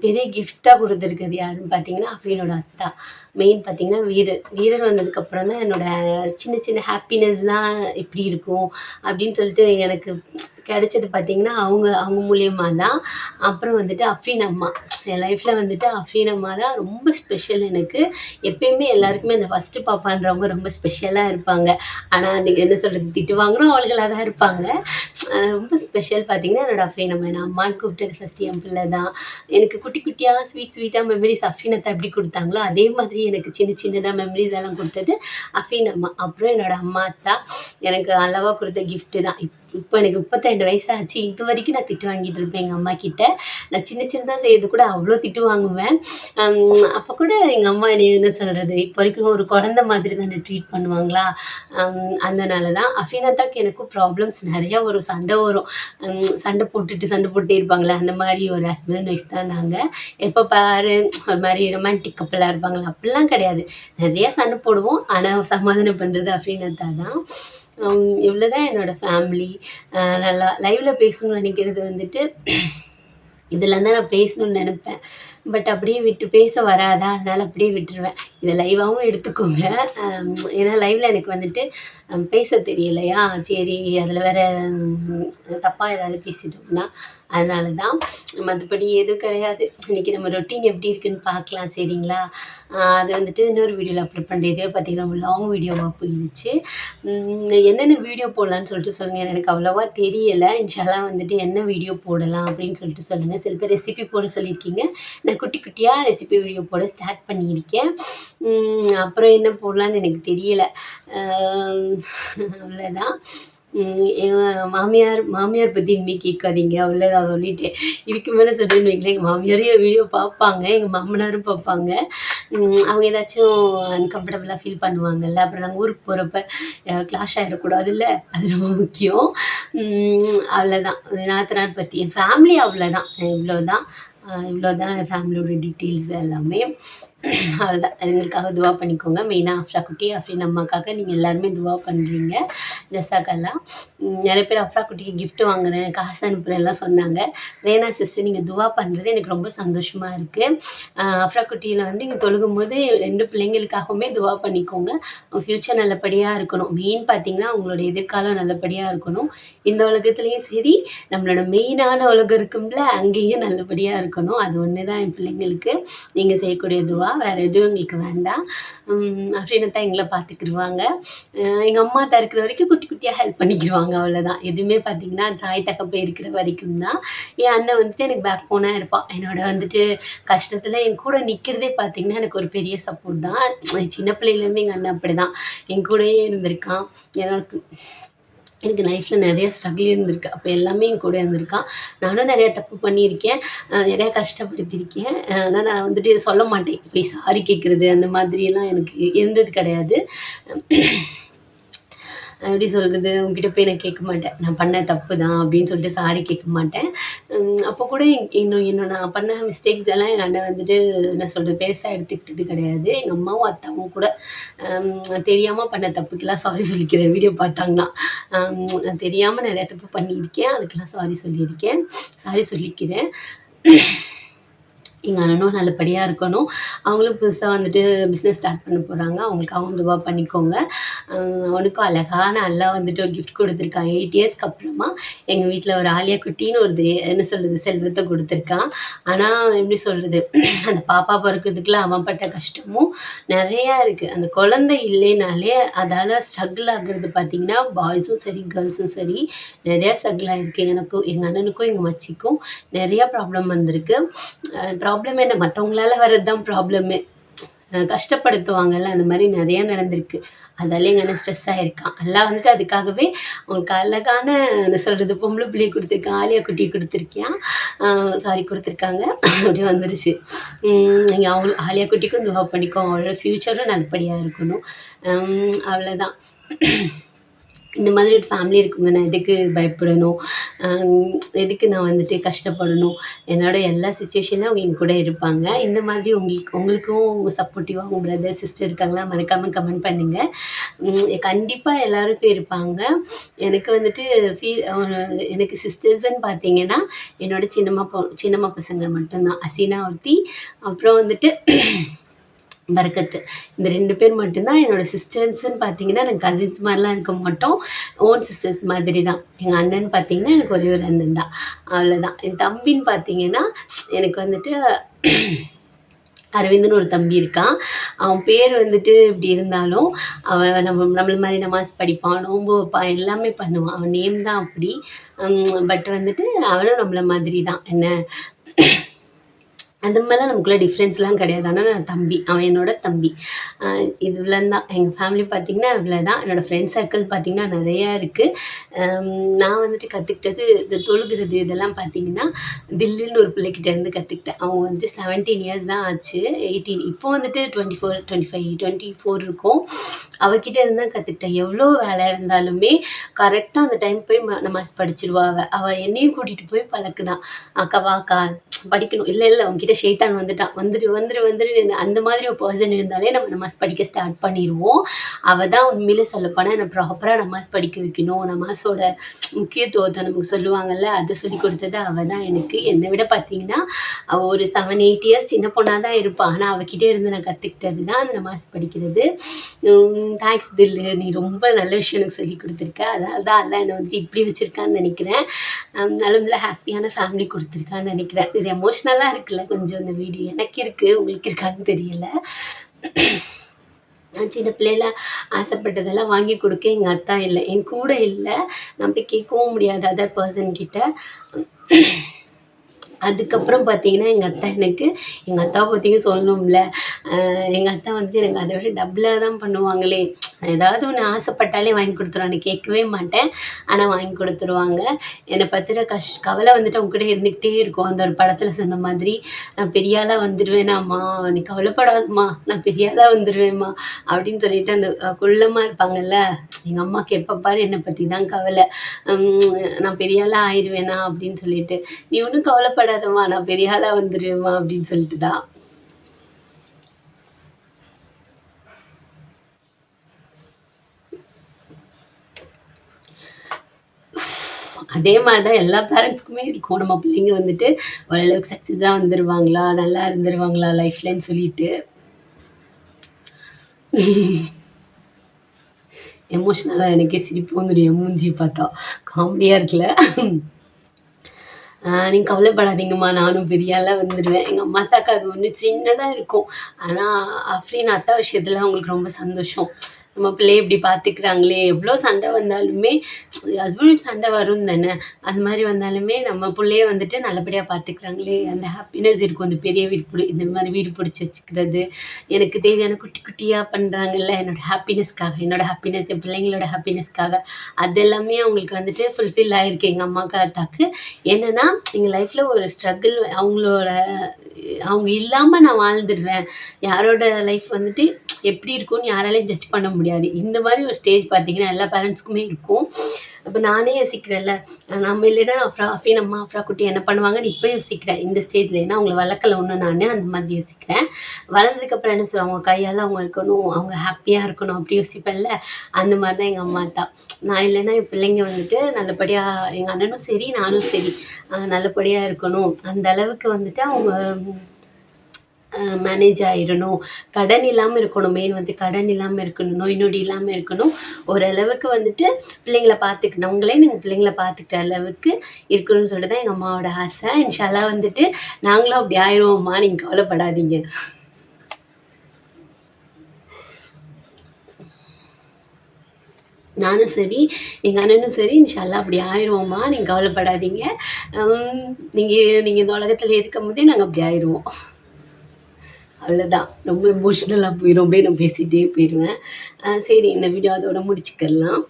பெரிய கிஃப்ட்டாக கொடுத்துருக்குது யாருன்னு பார்த்தீங்கன்னா, அஃப்ரீனோட அத்தா. மெயின் பார்த்தீங்கன்னா வீரர் வந்ததுக்கப்புறம் தான் என்னோடய சின்ன சின்ன ஹாப்பினஸ்லாம் எப்படி இருக்கும் அப்படின்னு சொல்லிட்டு எனக்கு கிடைச்சது பார்த்தீங்கன்னா, அவங்க மூலியமா தான். அப்புறம் வந்துட்டு அஃப்ரீன் அம்மா. என் லைஃப்பில் வந்துட்டு அஃப்ரீன் அம்மா தான் ரொம்ப ஸ்பெஷல் எனக்கு. எப்பயுமே எல்லாருக்குமே அந்த ஃபஸ்ட்டு பாப்பான்றவங்க ரொம்ப ஸ்பெஷலாக இருப்பாங்க. ஆனால் என்ன சொல்கிறது, திட்டு வாங்குறோம் அவளுகளாக தான் இருப்பாங்க. ரொம்ப ஸ்பெஷல் பார்த்தீங்கன்னா என்னோடய அஃப்ரீன் அம்மா. நான் அம்மான்னு கூப்பிட்டது ஃபஸ்ட்டு என் பிள்ளை தான். எனக்கு குட்டி குட்டியாக ஸ்வீட்டாக மெமரிஸ் அஃப்ரீன் அத்தா எப்படி கொடுத்தாங்களோ அதே மாதிரி எனக்கு சின்ன சின்னதாக மெமரிஸ் எல்லாம் கொடுத்தது அஃப்ரீன் அம்மா. அப்புறம் என்னோடய அம்மா அத்தா எனக்கு அளவாக கொடுத்த கிஃப்ட்டு தான். இப்போ எனக்கு 32 வயசாச்சு. இது வரைக்கும் நான் திட்டு வாங்கிட்டு இருப்பேன் எங்க அம்மாகிட்ட. நான் சின்ன சின்னதா செய்றது கூட அவ்ளோ திட்டு வாங்குவேன். அப்ப கூட எங்க அம்மா என்னைய என்ன சொல்றது, இப்போ வரைக்கும் ஒரு குழந்தை மாதிரி தானே ட்ரீட் பண்ணுவாங்களா, அதனால தான். அஃபினாத்தாக்கு எனக்கும் ப்ராப்ளம்ஸ் நெறையா வரும். சண்டை வரும். சண்டை போட்டுட்டே இருப்பாங்கல்ல, அந்த மாரி ஒரு ஹஸ்பண்ட் அண்ட் ஒய்ஃப் தான் நாங்க. எப்ப பாரு ஒரு மாரி ரொமான்டிக் கப்புலா இருப்பாங்கல்ல, அப்படிலாம் கிடையாது. நெறைய சண்டை போடுவோம். ஆனா சமாதானம் பண்றது அஃபினாத்தா தான். இவ்வளோதான் என்னோட ஃபேமிலி. நல்லா லைவ்ல பேசணும்னு நெனைக்கிறது வந்துட்டு இதெல்லாம் தான் நான் பேசணும்னு நெனைப்பேன். பட் அப்படியே பேச வராதா, அதனால அப்படியே விட்டுருவேன். இத லைவாவும் எடுத்துக்கோங்க. ஏன்னா லைவ்ல எனக்கு வந்துட்டு பேச தெரியலையா, சரி அதில வேற தப்பா ஏதாவது பேசிட்டோம்னா, அதனால தான். மத்தபடி எதுவும் கிடையாது. இன்னைக்கு நம்ம ரொட்டீன் எப்படி இருக்குன்னு பார்க்கலாம் சரிங்களா? அது வந்துட்டு இன்னொரு வீடியோல அப்லோட் பண்றேன். இதுவே பார்த்தீங்கன்னா லாங் வீடியோவா போயிருச்சு. என்னென்ன வீடியோ போடலான்னு சொல்லிட்டு சொல்லுங்க. எனக்கு அவ்வளவா தெரியல. இன்ஷால்லா வந்துட்டு என்ன வீடியோ போடலாம் அப்படின்னு சொல்லிட்டு சொல்லுங்க. சில பேர் ரெசிபி போட சொல்லியிருக்கீங்க. நான் குட்டி குட்டியா ரெசிபி வீடியோ போட ஸ்டார்ட் பண்ணியிருக்கேன். அப்புறம் என்ன போடலான்னு எனக்கு தெரியல. அவ்வளோதான். எங்க மாமியார் பத்தி இனிமே கேட்காதீங்க. அவ்வளோதான் சொல்லிட்டேன். இதுக்கு மேல சொன்னேன்னு வைங்களேன், எங்க மாமியாரும் என் வீடியோ பார்ப்பாங்க. எங்க மாமனாரும் பார்ப்பாங்க. அவங்க ஏதாச்சும் அன்கம்ஃபர்டபுளா ஃபீல் பண்ணுவாங்கல்ல. அப்புறம் நாங்க ஊருக்கு போறப்ப கிளாஷ் ஆயிறக்கூடாதுல்ல. அது ரொம்ப முக்கியம். அவ்வளோதான். நாத்தனார் பத்தி என் ஃபேமிலி அவ்வளோதான். இவ்வளோதான் என் ஃபேமிலியோட டீட்டெயில்ஸ் எல்லாமே. அவ்வளோதான். எங்களுக்காக துவா பண்ணிக்கோங்க. மெயினா அஃப்ரா குட்டி, அஃப்ரின் அம்மாக்காக நீங்க எல்லாருமே துவா பண்றீங்க. ஜஸாக்கல்லா. நெறைய பேர் அஃப்ரா குட்டிக்கு கிஃப்ட் வாங்குறேன், காசு அனுப்புறேன்லாம் சொன்னாங்க. வேணாம் சிஸ்டர், நீங்க துவா பண்றது எனக்கு ரொம்ப சந்தோஷமா இருக்கு. அஃப்ரா குட்டியில வந்து நீங்க தொழுகும்போது 2 பிள்ளைங்களுக்காகவுமே துவா பண்ணிக்கோங்க. அவங்க ஃப்யூச்சர் நல்லபடியா இருக்கணும். மெயின் பார்த்தீங்கன்னா, அவங்களோட எதிர்காலம் நல்லபடியா இருக்கணும். இந்த உலகத்துலயும் சரி, நம்மளோட மெயினான உலகம் இருக்கும்ல, அங்கேயும் நல்லபடியா இருக்கணும். அது ஒண்ணு தான் என் பிள்ளைங்களுக்கு நீங்க செய்யக்கூடிய துவா. வேற எதுவும் எங்களுக்கு வேண்டாம். அஃப்ரின் தான் எங்கள பார்த்துக்கிருவாங்க. எங்க அம்மா இருக்கிற வரைக்கும் குட்டி குட்டியா ஹெல்ப் பண்ணிக்கிருவாங்க அவ்வளோதான். எதுவுமே பார்த்தீங்கன்னா, தாய் தகப்பன் இருக்கிற வரைக்கும் தான். என் அண்ணன் வந்துட்டு எனக்கு பேக் போனா இருப்பான். என்னோட வந்துட்டு கஷ்டத்துல என் கூட நிக்கிறதே பார்த்தீங்கன்னா, எனக்கு ஒரு பெரிய சப்போர்ட் தான். சின்ன பிள்ளையிலேருந்து எங்க அண்ணன் அப்படிதான். என் கூடயே இருந்திருக்கான். எனக்கு லைஃப்ல நெறைய ஸ்ட்ரகிள் இருந்திருக்கு. அப்ப எல்லாமே என் கூட இருந்திருக்கான். நானும் நெறைய தப்பு பண்ணியிருக்கேன். நெறைய கஷ்டப்படுத்தியிருக்கேன். ஆனா நான் வந்துட்டு சொல்ல மாட்டேன். போய் சாரி கேட்கறது அந்த மாதிரியெல்லாம் எனக்கு இருந்தது கிடையாது. எப்படி சொல்றது? உங்ககிட்ட போய் நான் கேட்க மாட்டேன். நான் பண்ண தப்பு தான் அப்படின்னு சொல்லிட்டு சாரி கேட்க மாட்டேன். அப்போ கூட இன்னும் நான் பண்ண மிஸ்டேக்ஸ் எல்லாம் எங்க அண்ணன் வந்துட்டு என்ன சொல்றது? பெருசா எடுத்துக்கிட்டது கிடையாது. எங்க அம்மாவும், அத்தாவும் கூட தெரியாம பண்ண தப்புக்கெல்லாம் சாரி சொல்லிக்கிறேன். வீடியோ பார்த்தாங்கன்னா. நான் தெரியாம நெறைய தப்பு பண்ணியிருக்கேன். அதுக்கெல்லாம் சாரி சொல்லியிருக்கேன். சாரி சொல்லிக்கிறேன். எங்க அண்ணனும் நல்லபடியா இருக்கணும். அவங்களும் புதுசா வந்துட்டு பிஸ்னஸ் ஸ்டார்ட் பண்ண போறாங்க. அவங்களுக்காகவும் துவா பண்ணிக்கோங்க. அவனுக்கும் அழகான அல்லாஹ் வந்துட்டு ஒரு கிஃப்ட் குடுத்துருக்கான். 8 இயர்ஸ்க்கு அப்புறமா எங்க வீட்ல ஒரு ஆலியா குட்டின்னு ஒரு என்ன சொல்றது? செல்வத்த குடுத்துருக்கான். ஆனா எப்படி சொல்றது? அந்த பாப்பா பொறக்கிறதுக்குலாம் அவன் பட்ட கஷ்டமும் நெறையா இருக்கு. அந்த குழந்தை இல்லைனாலே அதால ஸ்ட்ரகிள் ஆகுறது பார்த்தீங்கன்னா, பாய்ஸும் சரி, கேர்ள்ஸும் சரி நெறையா ஸ்ட்ரகிள் ஆயிருக்கு. எனக்கும், எங்க அண்ணனுக்கும், எங்க மச்சிக்கும் நெறையா ப்ராப்ளம் வந்திருக்கு. ப்ராப்ளம் என்ன, மத்தவங்களால வர்றது தான் ப்ராப்ளமே. கஷ்டப்படுத்துவாங்கல்ல, அந்த மாரி நெறைய நடந்திருக்கு. அதால எங்க அண்ணன் ஸ்ட்ரெஸ் ஆயிருக்கான். அல்லாஹ் வந்துட்டு அதுக்காகவே அவங்களுக்கு அழகான என்ன சொல்றது? பொம்பள பிள்ளைய குடுத்துருக்கான். ஆலியா குட்டிய குடுத்துருக்கியான். சாரி குடுத்துருக்காங்க. அப்படியே வந்துருச்சு. நீங்க ஆலியா குட்டிக்கும் துவா பண்ணிக்கோங்க. அவளோட ஃப்யூச்சரும் நல்லபடியா இருக்கணும். அவ்வளோதான். இந்த மாதிரி ஒரு ஃபேமிலி இருக்கும்போது நான் எதுக்கு பயப்படணும்? எதுக்கு நான் வந்துட்டு கஷ்டப்படணும்? என்னோட எல்லா சிச்சுவேஷன்லயும் அவங்க என் கூட இருப்பாங்க. இந்த மாதிரி உங்களுக்கும் சப்போர்ட்டிவா உங்க பிரதர், சிஸ்டர் இருக்காங்களா? மறக்காம கமெண்ட் பண்ணுங்க. கண்டிப்பா எல்லாருக்கும் இருப்பாங்க. எனக்கு வந்துட்டு எனக்கு சிஸ்டர்ஸ்ன்னு பார்த்தீங்கன்னா, என்னோட சின்னம்மா பசங்க மட்டும் தான். அசீனா ஒருத்தி, அப்புறம் வந்துட்டு பரக்கத்து. இந்த 2 பேர் மட்டும் தான் என்னோட சிஸ்டர்ஸ்ன்னு பார்த்தீங்கன்னா, எனக்கு கசின்ஸ் மாரிலாம் இருக்க மாட்டோம். ஓன் சிஸ்டர்ஸ் மாதிரி தான். எங்க அண்ணன் பார்த்தீங்கன்னா, எனக்கு ஒரே ஒரு அண்ணன் தான். அவ்வளோதான். என் தம்பின்னு பார்த்தீங்கன்னா, எனக்கு வந்துட்டு அரவிந்துன்னு ஒரு தம்பி இருக்கான். அவன் பேர் வந்துட்டு இப்படி இருந்தாலும், அவன் நம்மள மாரி நமாஸ் படிப்பான், நோன்பு வைப்பான், எல்லாமே பண்ணுவான். அவன் நேம் தான் அப்படி. பட் வந்துட்டு அவனும் நம்மள மாதிரி தான். என்ன அந்த மாதிரிலாம் நமக்குள்ள டிஃப்ரென்ஸ்லாம் கிடையாது. ஆனா நான் தம்பி. அவன் என்னோட தம்பி. இவ்வளோதான். எங்க ஃபேமிலி பார்த்தீங்கன்னா இவ்வளோதான். என்னோட ஃப்ரெண்ட் சர்க்கிள் பார்த்தீங்கன்னா நெறையா இருக்கு. நான் வந்துட்டு கத்துக்கிட்டது இந்த தொழுகிறது இதெல்லாம் பார்த்தீங்கன்னா, தில்லுன்னு ஒரு பிள்ளைகிட்ட இருந்து கத்துக்கிட்டேன். அவங்க வந்துட்டு 17 இயர்ஸ் தான் ஆச்சு. 18 இப்போ வந்துட்டு 24, 25, 24 இருக்கும். அவகிட்ட இருந்து தான் கத்துக்கிட்டேன். எவ்வளோ வேலை இருந்தாலுமே கரெக்ட்டா அந்த டைம் போய் நமாஸ் படிச்சுருவா அவ. அவ என்னையும் கூட்டிட்டு போய் பழக்குனா. "அக்கா வாக்கா படிக்கணும்." "இல்ல, இல்ல உன்கிட்ட ஷைத்தான் வந்துட்டான். வந்துரு, வந்துரு, வந்துருன்னு." அந்த மாதிரி ஒரு பெர்சன் இருந்தாலே நம்ம நமாஸ் படிக்க ஸ்டார்ட் பண்ணிருவோம். அவ தான் உண்மையிலே சொல்லப்போனா என்ன ப்ராப்பரா நமாஸ் படிக்க வைக்கணும். நமாஸோட முக்கியத்துவத்த நமக்கு சொல்லுவாங்கல்ல, அத சொல்லிக் குடுத்தது அவ தான் எனக்கு. என்ன விட பார்த்தீங்கன்னா, அவ ஒரு 7, 8 இயர்ஸ் சின்ன பொண்ணா தான் இருப்பா. ஆனா அவகிட்ட இருந்து நான் கத்துக்கிட்டது தான் அந்த நமாஸ் படிக்கிறது. தேங்க்ஸ் தில்லு. நீ ரொம்ப நல்ல விஷயம் எனக்கு சொல்லிக் குடுத்துருக்க. அதனால தான் அல்லாஹ் என்ன வந்துட்டு இப்படி வச்சிருக்கான்னு நெனைக்கிறேன். அல்ஹம்துலில்லாஹ் ஹேப்பியான ஃபேமிலி குடுத்துருக்கான்னு நெனைக்கிறேன். இது எமோஷனலா இருக்குல்ல கொஞ்சம் இந்த வீடியோ. எனக்கு இருக்கு. உங்களுக்கு இருக்கான்னு தெரியல. நான் சின்ன பிள்ளையில ஆசைப்பட்டதெல்லாம் வாங்கி குடுக்க எங்க அத்தா இல்ல. என் கூட இல்ல. நான் போய் கேட்கவும் முடியாது அதர் பெர்சன் கிட்ட. அதுக்கப்புறம் பார்த்தீங்கன்னா, எங்க அத்தாவ பத்தியும் சொல்லணும்ல. எங்க அத்தா வந்துட்டு எனக்கு அத விட டபுளா தான் பண்ணுவாங்களே! ஏதாவது ஒண்ணு ஆசைப்பட்டாலே வாங்கி குடுத்துருவாங்க. கேட்கவே மாட்டேன். ஆனா வாங்கி குடுத்துருவாங்க. என்ன பத்தின கவலை வந்துட்டு அவங்க கூட இருந்துகிட்டே இருக்கும். அந்த ஒரு படத்துல சொன்ன மாதிரி, "நான் பெரிய ஆளா வந்துருவேனாம்மா, நீ கவலைப்படாதம்மா, நான் பெரிய ஆளா வந்துருவேன்ம்மா" அப்படின்னு சொல்லிட்டு அந்த குள்ளமா இருப்பாங்கல்ல, எங்க அம்மாக்கு எப்ப பாரு என்ன பத்தி தான் கவல. நான் பெரிய ஆளா ஆயிருவேனா அப்படின்னு சொல்லிட்டு. "நீ ஒண்ணும் கவலைப்படாதம்மா, நான் பெரிய ஆளா வந்துருவேன்ம்மா" அப்படின்னு சொல்லிட்டு தான். அதே மாரி தான் எல்லா பேரண்ட்ஸ்க்குமே இருக்கும். நம்ம பிள்ளைங்க வந்துட்டு ஓரளவுக்கு சக்சஸா வந்துருவாங்களா, நல்லா இருந்துருவாங்களா லைஃப்லன்னு சொல்லிட்டு. எமோஷனலா எனக்கே சிரிப்பு வந்துரும் என் மூஞ்சிய பார்த்தா. காமெடியா இருக்குல்ல. நீங்க கவலைப்படாதீங்கம்மா, நானும் பெரிய ஆளா வந்துருவேன். எங்க அம்மா, அத்தாக்கு அது ஒண்ணு சின்னதா இருக்கும். ஆனா, அஃப்ரீன் அத்தா விஷயத்துல அவங்களுக்கு ரொம்ப சந்தோஷம். நம்ம பிள்ளைய இப்படி பார்த்துக்கிறாங்களே, எவ்ளோ சண்டை வந்தாலுமே ஹஸ்பண்ட் ஒய்ஃப் சண்டை வரும் தானே! அந்த மாரி வந்தாலுமே நம்ம புள்ளைய வந்துட்டு நல்லபடியா பார்த்துக்கிறாங்களே, அந்த ஹாப்பினஸ் இருக்கும். இந்த பெரிய வீடு இந்த மாரி வீடு புடிச்சு வச்சுக்கிறது, எனக்கு தேவையான குட்டி குட்டியா பண்றாங்கல்ல என்னோட ஹாப்பினஸ்க்காக, என்னோட ஹாப்பினஸ், என் பிள்ளைங்களோட ஹாப்பினஸ்க்காக, அது எல்லாமே அவங்களுக்கு வந்துட்டு ஃபுல்ஃபில் ஆயிருக்கு எங்க அம்மாக்கு, அத்தாக்கு. என்னன்னா, எங்க லைஃப்ல ஒரு ஸ்ட்ரகிள் அவங்க இல்லாம நான் வாழ்ந்துருவேன். யாரோட லைஃப் வந்துட்டு எப்படி இருக்கும்னு யாராலயும் ஜட்ஜ் பண்ண முடியாது. இந்த மாரி ஒரு ஸ்டேஜ் பார்த்தீங்கன்னா, எல்லா பேரண்ட்ஸ்க்குமே இருக்கும். அப்ப நானே யோசிக்கிறேன்ல, நம்ம இல்லைன்னா அஃப்ரீன் அம்மா, அஃப்ரா குட்டி என்ன பண்ணுவாங்கன்னு இப்ப யோசிக்கிறேன். இந்த ஸ்டேஜ்ல. ஏன்னா அவங்கள வளர்க்கல இன்னும் நானு. அந்த மாதிரி யோசிக்கிறேன். வளர்ந்ததுக்கப்புறம் என்ன சொல்லுவாங்க, அவங்க கையால அவங்க இருக்கணும், அவங்க ஹாப்பியா இருக்கணும் அப்படி யோசிப்பேன்ல, அந்த மாரி தான் எங்க அம்மா, அத்தா. நான் இல்லைன்னா என் பிள்ளைங்க வந்துட்டு நல்லபடியா எங்க அண்ணனும் சரி, நானும் சரி, நல்லபடியா இருக்கணும். அந்த அளவுக்கு வந்துட்டு அவங்க மேனேஜ் ஆயிரணும். கடன் இல்லாம இருக்கணும். மெயின் வந்து கடன் இல்லாம இருக்கணும். நோய் நொடி இல்லாம இருக்கணும். ஓரளவுக்கு வந்துட்டு பிள்ளைங்கள பார்த்துக்கணும். அவங்களே நீங்க பிள்ளைங்கள பார்த்துக்கிற அளவுக்கு இருக்கணும்னு சொல்லிட்டு தான் எங்க அம்மாவோட ஆசை. இன்ஷா அல்லாஹ் வந்துட்டு நாங்களும் அப்படி ஆயிருவோம்மா, நீங்க கவலைப்படாதீங்க. நானும் சரி, எங்க அண்ணனும் சரி, இன்ஷா அல்லாஹ் அப்படி ஆயிருவோம்மா, நீங்க கவலைப்படாதீங்க. நீங்க நீங்க இந்த உலகத்துல இருக்கும்போதே நாங்க அப்படி ஆயிருவோம். அவ்வளோதான். ரொம்ப எமோஷ்னலா போயிரும். அப்படியே நான் பேசிட்டே போயிருவேன். சரி இந்த வீடியோ அதோட முடிச்சுக்கலாம்.